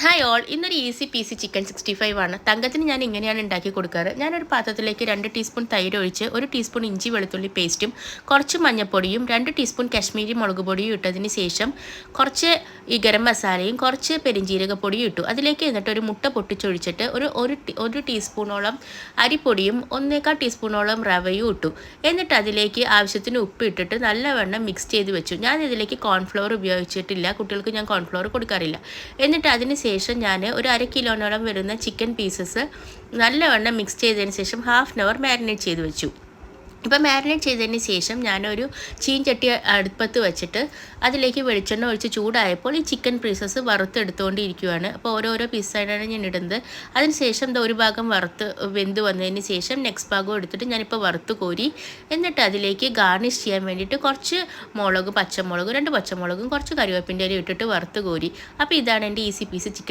Hi all, ഇന്നൊരു easy peasy chicken 65 ആണ്. തങ്കത്തിന് ഞാൻ ഇങ്ങനെയാണ് ഉണ്ടാക്കി കൊടുക്കാറ്. ഞാനൊരു പാത്രത്തിലേക്ക് 2 ടീസ്പൂൺ തൈര് ഒഴിച്ച് 1 ടീസ്പൂൺ ഇഞ്ചി വെളുത്തുള്ളി പേസ്റ്റും കുറച്ച് മഞ്ഞൾപ്പൊടിയും 2 ടീസ്പൂൺ കാശ്മീരി മുളക് പൊടിയും ഇട്ടതിന് ശേഷം കുറച്ച് ഈ ഗരം മസാലയും കുറച്ച് പെരിഞ്ജീരകപ്പൊടിയും ഇട്ടു. അതിലേക്ക് എന്നിട്ട് ഒരു മുട്ട പൊട്ടിച്ചൊഴിച്ചിട്ട് ഒരു ടീസ്പൂണോളം അരിപ്പൊടിയും 1/4 ടീസ്പൂണോളം റവയും ഇട്ടു. എന്നിട്ട് അതിലേക്ക് ആവശ്യത്തിന് ഉപ്പ് ഇട്ടിട്ട് നല്ലവണ്ണം മിക്സ് ചെയ്ത് വെച്ചു. ഞാൻ ഇതിലേക്ക് കോൺഫ്ലവർ ഉപയോഗിച്ചിട്ടില്ല, കുട്ടികൾക്ക് ഞാൻ കോൺഫ്ലവർ കൊടുക്കാറില്ല. എന്നിട്ട് അതിന് ശേഷം ഞാൻ ഒരു 1/2 കിലോനോളം വരുന്ന ചിക്കൻ പീസസ് നല്ലവണ്ണം മിക്സ് ചെയ്തതിന് ശേഷം ഹാഫ് ആൻ അവർ മാരിനേറ്റ് ചെയ്ത് വെച്ചു. ഇപ്പോൾ മാരിനേറ്റ് ചെയ്തതിന് ശേഷം ഞാനൊരു ചീൻചട്ടി അടുപ്പത്ത് വെച്ചിട്ട് അതിലേക്ക് വെളിച്ചെണ്ണ ഒഴിച്ച് ചൂടായപ്പോൾ ഈ ചിക്കൻ പീസസ് വറുത്തെടുത്തുകൊണ്ടിരിക്കുകയാണ്. അപ്പോൾ ഓരോരോ പീസായിട്ടാണ് ഞാൻ ഇടുന്നത്. അതിന് ശേഷം ഒരു ഭാഗം വറുത്ത് വെന്ത് വന്നതിന് ശേഷം നെക്സ്റ്റ് ഭാഗം എടുത്തിട്ട് ഞാനിപ്പോൾ വറുത്ത് കോരി എന്നിട്ട് അതിലേക്ക് ഗാർണിഷ് ചെയ്യാൻ വേണ്ടിയിട്ട് കുറച്ച് പച്ചമുളകും 2 പച്ചമുളകും കുറച്ച് കറിവേപ്പിൻ്റെ ഇലയും ഇട്ടിട്ട് വറുത്ത് കോരി. അപ്പോൾ ഇതാണ് എൻ്റെ ഈസി പീസ് ചിക്കൻ